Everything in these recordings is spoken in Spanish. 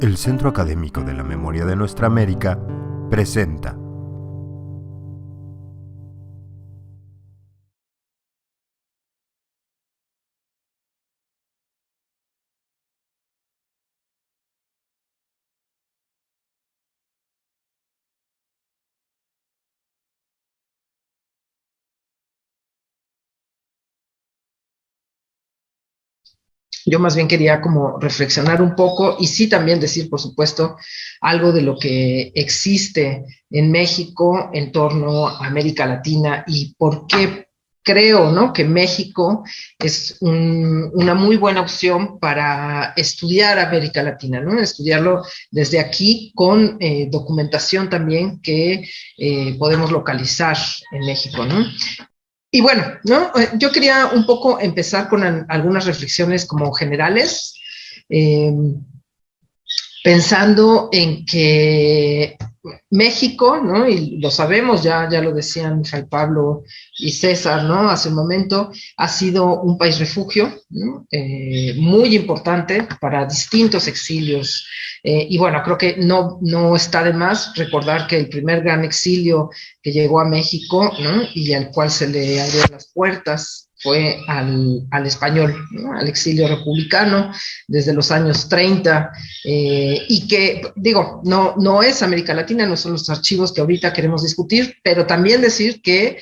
El Centro Académico de la Memoria de Nuestra América presenta Yo más bien quería como reflexionar un poco y sí también decir, por supuesto, algo de lo que existe en México en torno a América Latina y por qué creo, ¿no?, que México es una muy buena opción para estudiar América Latina, ¿no? Estudiarlo desde aquí con documentación también que podemos localizar en México, ¿no? Y bueno, ¿no? Yo quería un poco empezar con algunas reflexiones como generales, eh, pensando en que México, ¿no? Y lo sabemos, ya lo decían Fray Pablo y César, ¿no? Hace un momento, ha sido un país refugio, ¿no? Muy importante para distintos exilios. Y bueno, creo que no está de más recordar que el primer gran exilio que llegó a México, ¿no?, y al cual se le abrieron las puertas fue al español, ¿no?, al exilio republicano desde los años 30, y que, digo, no es América Latina, no son los archivos que ahorita queremos discutir, pero también decir que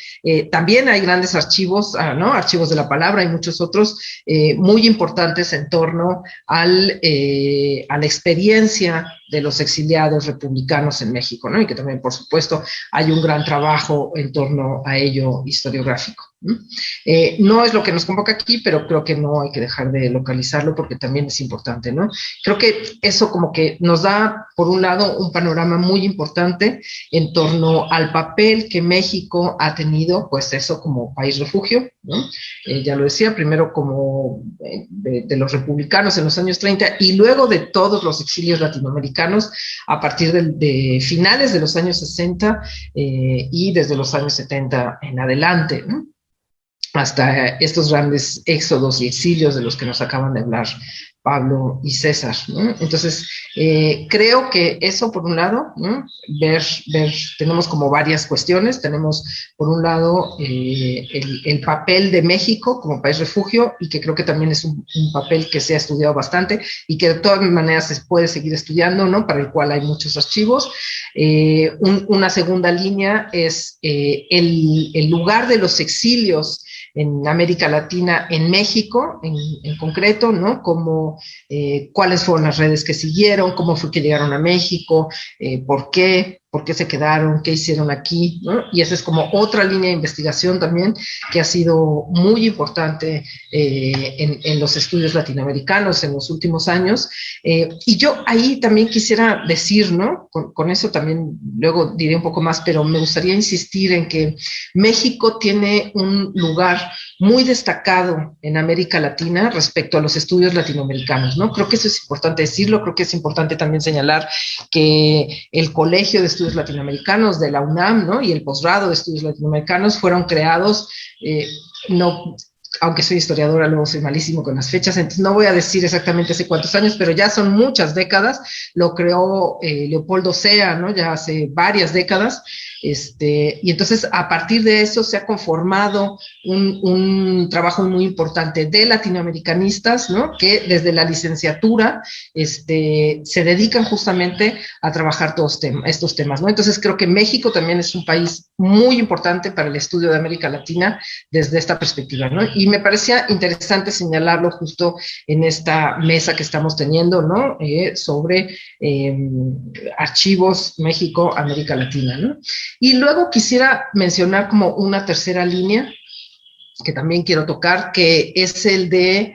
también hay grandes archivos, ¿no?, archivos de la palabra y muchos otros muy importantes en torno a la experiencia de los exiliados republicanos en México, ¿no? Y que también, por supuesto, hay un gran trabajo en torno a ello historiográfico, ¿no? No es lo que nos convoca aquí, pero creo que no hay que dejar de localizarlo porque también es importante, ¿no? Creo que eso como que nos da, por un lado, un panorama muy importante en torno al papel que México ha tenido, pues eso como país refugio, ¿no? Ya lo decía, primero como de los republicanos en los años 30 y luego de todos los exilios latinoamericanos a partir de finales de los años 60 y desde los años 70 en adelante, ¿no?, hasta estos grandes éxodos y exilios de los que nos acaban de hablar Pablo y César, ¿no? Entonces, creo que eso por un lado, ¿no?, tenemos como varias cuestiones. Tenemos por un lado el papel de México como país refugio y que creo que también es un papel que se ha estudiado bastante y que de todas maneras se puede seguir estudiando, ¿no?, para el cual hay muchos archivos. Una segunda línea es el lugar de los exilios en América Latina, en México en concreto, ¿no? Como, cuáles fueron las redes que siguieron, cómo fue que llegaron a México, por qué se quedaron, qué hicieron aquí, ¿no? Y esa es como otra línea de investigación también que ha sido muy importante en los estudios latinoamericanos en los últimos años. Y yo ahí también quisiera decir, ¿no? Con eso también luego diré un poco más, pero me gustaría insistir en que México tiene un lugar muy destacado en América Latina respecto a los estudios latinoamericanos, ¿no? Creo que eso es importante decirlo, creo que es importante también señalar que el Colegio de Estudios Latinoamericanos de la UNAM, ¿no?, y el posgrado de Estudios Latinoamericanos fueron creados, no, aunque soy historiadora, luego soy malísimo con las fechas, entonces no voy a decir exactamente hace cuántos años, pero ya son muchas décadas. Lo creó Leopoldo Sea, ¿no?, ya hace varias décadas. Y entonces a partir de eso se ha conformado un trabajo muy importante de latinoamericanistas, ¿no?, que desde la licenciatura se dedican justamente a trabajar todos estos temas, ¿no? Entonces creo que México también es un país muy importante para el estudio de América Latina desde esta perspectiva, ¿no? Y me parecía interesante señalarlo justo en esta mesa que estamos teniendo, ¿no?, sobre archivos México, América Latina, ¿no? Y luego quisiera mencionar como una tercera línea que también quiero tocar, que es el de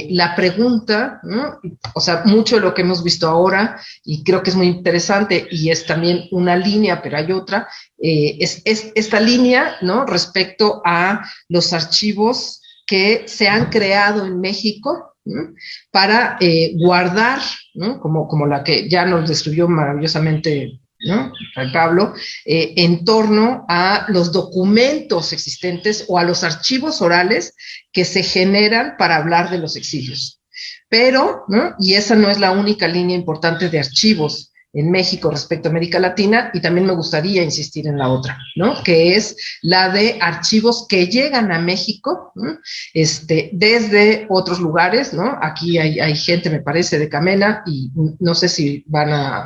la pregunta, ¿no? O sea, mucho de lo que hemos visto ahora, y creo que es muy interesante, y es también una línea, pero hay otra, es esta línea, ¿no?, respecto a los archivos que se han creado en México, ¿no?, para guardar, ¿no?, como la que ya nos describió maravillosamente, ¿no?, Pablo, en torno a los documentos existentes o a los archivos orales que se generan para hablar de los exilios. Pero, ¿no? Y esa no es la única línea importante de archivos en México respecto a América Latina, y también me gustaría insistir en la otra, ¿no? Que es la de archivos que llegan a México, ¿no? Desde otros lugares, ¿no? Aquí hay gente, me parece, de Camena, y no sé si van a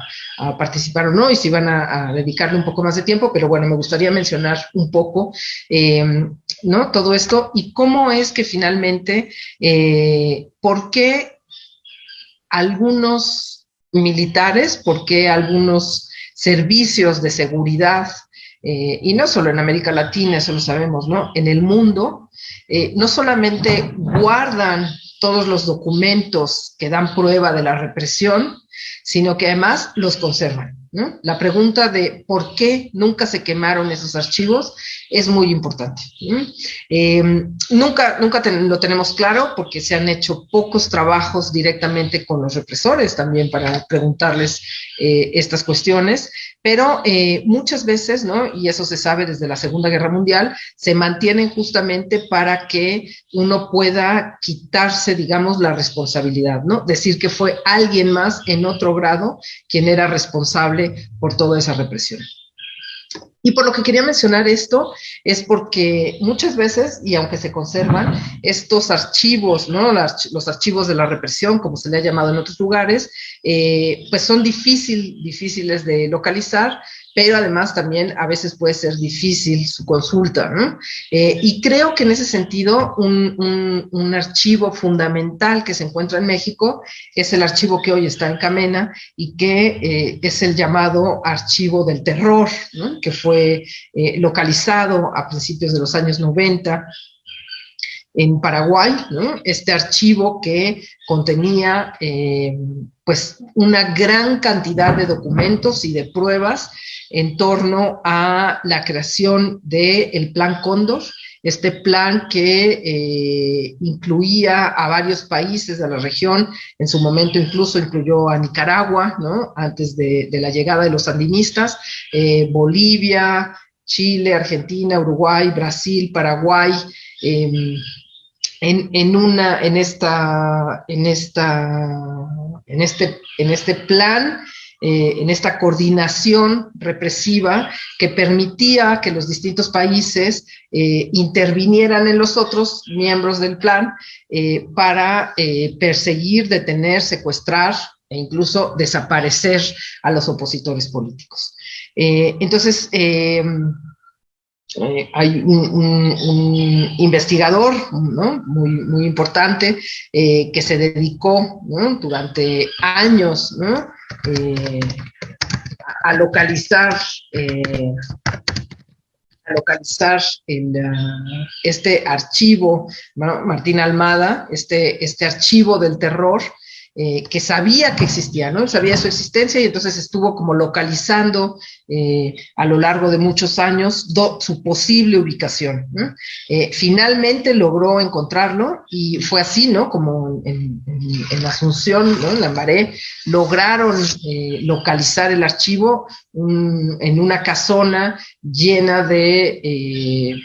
participar o no, y si van a dedicarle un poco más de tiempo, pero bueno, me gustaría mencionar un poco, ¿no? Todo esto, y cómo es que finalmente, ¿por qué algunos militares, por qué algunos servicios de seguridad, y no solo en América Latina, eso lo sabemos, ¿no? En el mundo, no solamente guardan todos los documentos que dan prueba de la represión, sino que además los conservan, ¿no? La pregunta de por qué nunca se quemaron esos archivos es muy importante. Nunca lo tenemos claro, porque se han hecho pocos trabajos directamente con los represores también para preguntarles estas cuestiones, pero muchas veces, ¿no? Y eso se sabe desde la Segunda Guerra Mundial, se mantienen justamente para que uno pueda quitarse, digamos, la responsabilidad, ¿no? Decir que fue alguien más en otro grado quien era responsable por toda esa represión. Y por lo que quería mencionar esto es porque muchas veces, y aunque se conservan, estos archivos, ¿no? Los archivos de la represión, como se le ha llamado en otros lugares, pues son difíciles de localizar, pero además también a veces puede ser difícil su consulta, ¿no? Y creo que en ese sentido un archivo fundamental que se encuentra en México es el archivo que hoy está en Camena, y que es el llamado Archivo del Terror, ¿no? Que fue localizado a principios de los años 90 en Paraguay, ¿no? Este archivo que contenía pues una gran cantidad de documentos y de pruebas en torno a la creación del Plan Cóndor, este plan que incluía a varios países de la región, en su momento incluso incluyó a Nicaragua, ¿no? Antes de la llegada de los sandinistas, Bolivia, Chile, Argentina, Uruguay, Brasil, Paraguay, en este plan, en esta coordinación represiva que permitía que los distintos países intervinieran en los otros miembros del plan para perseguir, detener, secuestrar e incluso desaparecer a los opositores políticos. Entonces, hay un investigador, ¿no? Muy importante, que se dedicó, ¿no? Durante años, ¿no? A localizar este archivo, ¿no? Martín Almada, este archivo del terror, que sabía que existía, ¿no? Sabía su existencia, y entonces estuvo como localizando a lo largo de muchos años su posible ubicación, ¿no? Finalmente logró encontrarlo, y fue así, ¿no? Como en Asunción, ¿no? En Lambaré, lograron localizar el archivo en una casona llena de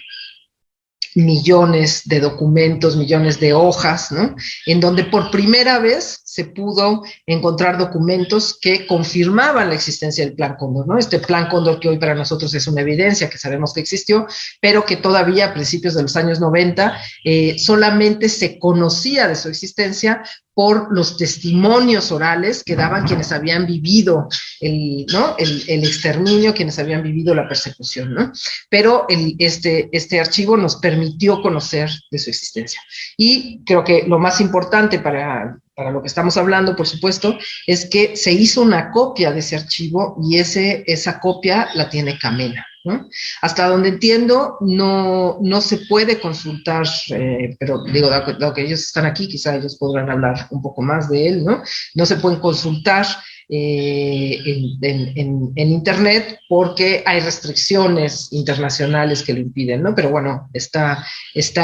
millones de documentos, millones de hojas, ¿no? En donde por primera vez se pudo encontrar documentos que confirmaban la existencia del Plan Cóndor, ¿no? Este Plan Cóndor que hoy para nosotros es una evidencia, que sabemos que existió, pero que todavía a principios de los años 90 solamente se conocía de su existencia por los testimonios orales que daban quienes habían vivido ¿no? el exterminio, quienes habían vivido la persecución, ¿no? Pero este archivo nos permitió conocer de su existencia. Y creo que lo más importante para lo que estamos hablando, por supuesto, es que se hizo una copia de ese archivo, y esa copia la tiene Camena, ¿no? Hasta donde entiendo, no se puede consultar, pero digo, dado que ellos están aquí, quizá ellos podrán hablar un poco más de él, ¿no? No se pueden consultar en internet, porque hay restricciones internacionales que lo impiden, ¿no? Pero bueno, está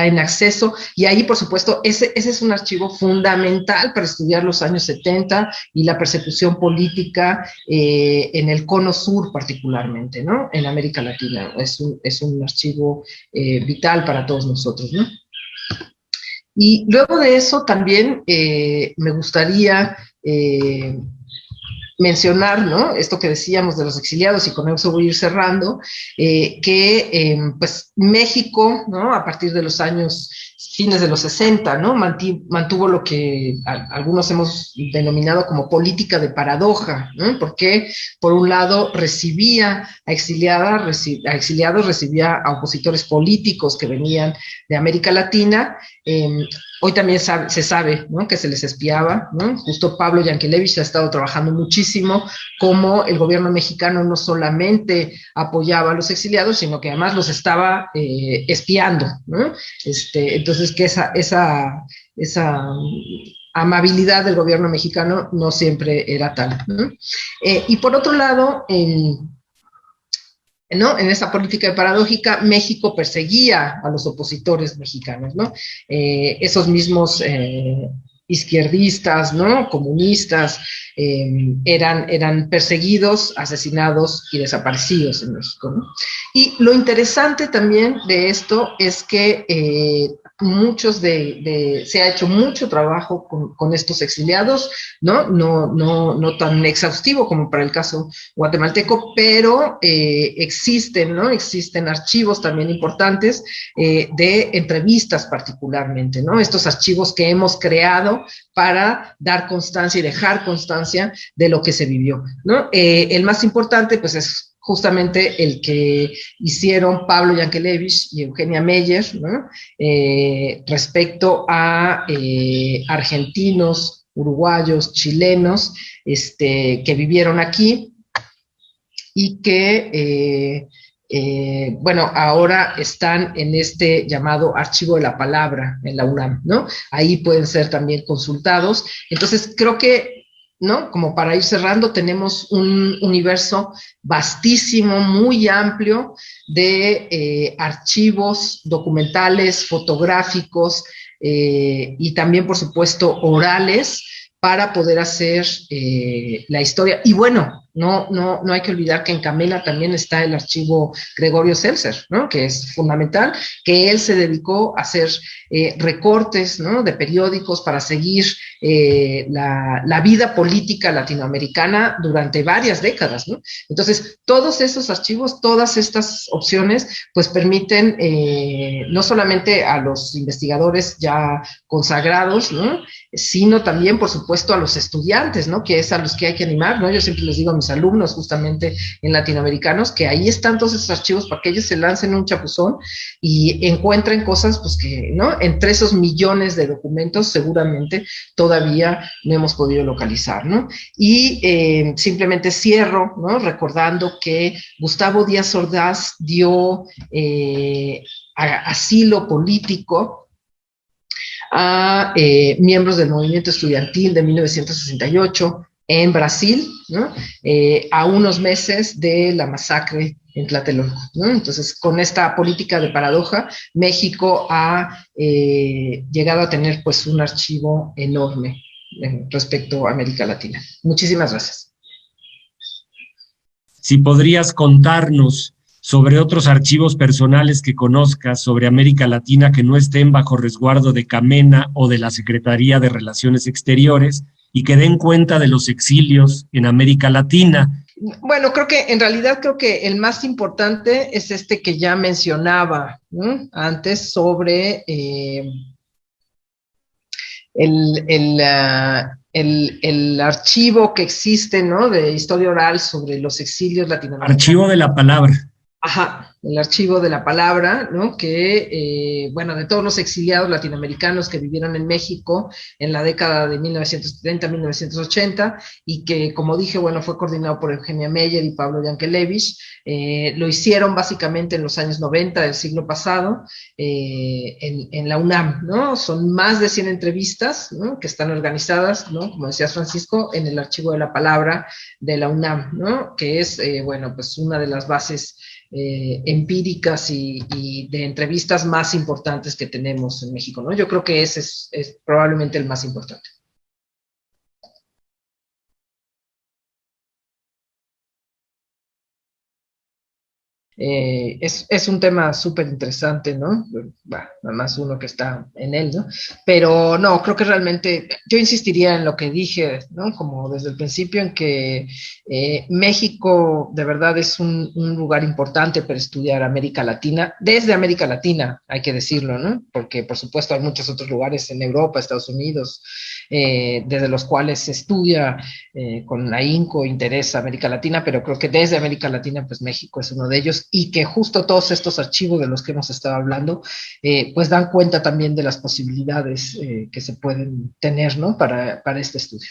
en acceso, y ahí, por supuesto, ese es un archivo fundamental para estudiar los años 70 y la persecución política en el Cono Sur particularmente, ¿no? En América Latina. Es un archivo vital para todos nosotros, ¿no? Y luego de eso también me gustaría mencionar, ¿no? Esto que decíamos de los exiliados, y con eso voy a ir cerrando, pues México, ¿no? A partir de los años, fines de los 60, ¿no? Mantuvo lo que algunos hemos denominado como política de paradoja, ¿no? Porque, por un lado, recibía a exiliados, recibía a opositores políticos que venían de América Latina. Hoy también se sabe, ¿no? Que se les espiaba, ¿no? Justo Pablo Yankelevich ha estado trabajando muchísimo cómo el gobierno mexicano no solamente apoyaba a los exiliados, sino que además los estaba espiando, ¿no? Entonces, que esa amabilidad del gobierno mexicano no siempre era tal, ¿no? Y por otro lado, ¿no? En esa política paradójica, México perseguía a los opositores mexicanos, ¿no? Esos mismos izquierdistas, ¿no? Comunistas, eran perseguidos, asesinados y desaparecidos en México, ¿no? Y lo interesante también de esto es que se ha hecho mucho trabajo con estos exiliados, ¿no? No tan exhaustivo como para el caso guatemalteco, pero existen, ¿no? Existen archivos también importantes de entrevistas particularmente, ¿no? Estos archivos que hemos creado para dar constancia y dejar constancia de lo que se vivió, ¿no? El más importante, pues, es justamente el que hicieron Pablo Yankelevich y Eugenia Meyer, ¿no? Respecto a argentinos, uruguayos, chilenos, que vivieron aquí y que, bueno, ahora están en este llamado Archivo de la Palabra en la UNAM, ¿no? Ahí pueden ser también consultados. Entonces, creo que, ¿no? Como para ir cerrando, tenemos un universo vastísimo, muy amplio de archivos documentales, fotográficos y también, por supuesto, orales para poder hacer la historia. Y bueno, no hay que olvidar que en Camela también está el archivo Gregorio Seltzer, ¿no? Que es fundamental, que él se dedicó a hacer recortes, ¿no? De periódicos para seguir la vida política latinoamericana durante varias décadas, ¿no? Entonces, todos esos archivos, todas estas opciones, pues permiten no solamente a los investigadores ya consagrados, ¿no? Sino también, por supuesto, a los estudiantes, ¿no? Que es a los que hay que animar, ¿no? Yo siempre les digo a mis alumnos, justamente en latinoamericanos, que ahí están todos esos archivos para que ellos se lancen un chapuzón y encuentren cosas, pues que, ¿no? Entre esos millones de documentos, seguramente todavía no hemos podido localizar, ¿no? Y simplemente cierro, ¿no? Recordando que Gustavo Díaz Ordaz dio asilo político a miembros del movimiento estudiantil de 1968 en Brasil, ¿no? A unos meses de la masacre en Tlatelolco, ¿no? Entonces, con esta política de paradoja, México ha llegado a tener, pues, un archivo enorme respecto a América Latina. Muchísimas gracias. Si podrías contarnos sobre otros archivos personales que conozcas sobre América Latina que no estén bajo resguardo de Camena o de la Secretaría de Relaciones Exteriores y que den cuenta de los exilios en América Latina. Bueno, en realidad creo que el más importante es este que ya mencionaba, ¿no? Antes sobre el archivo que existe, ¿no? De historia oral sobre los exilios latinoamericanos. Archivo de la Palabra. Ajá, el archivo de la palabra, ¿no? Que, bueno, de todos los exiliados latinoamericanos que vivieron en México en la década de 1970-1980 y que, como dije, bueno, fue coordinado por Eugenia Meyer y Pablo Yankelevich. Lo hicieron básicamente en los años 90 del siglo pasado en la UNAM, ¿no? Son más de 100 entrevistas, ¿no? Que están organizadas, ¿no? Como decías, Francisco, en el archivo de la palabra de la UNAM, ¿no? Que es, bueno, pues una de las bases empíricas y de entrevistas más importantes que tenemos en México, ¿no? Yo creo que ese es probablemente el más importante. Es un tema súper interesante, ¿no? Bah, nada más uno que está en él, ¿no? Pero no, creo que realmente yo insistiría en lo que dije, ¿no? Como desde el principio, en que México de verdad es un lugar importante para estudiar América Latina, desde América Latina, hay que decirlo, ¿no? Porque por supuesto hay muchos otros lugares en Europa, Estados Unidos, desde los cuales se estudia con ahínco, interés América Latina, pero creo que desde América Latina, pues México es uno de ellos y que justo todos estos archivos de los que hemos estado hablando, pues dan cuenta también de las posibilidades que se pueden tener, ¿no? Para este estudio.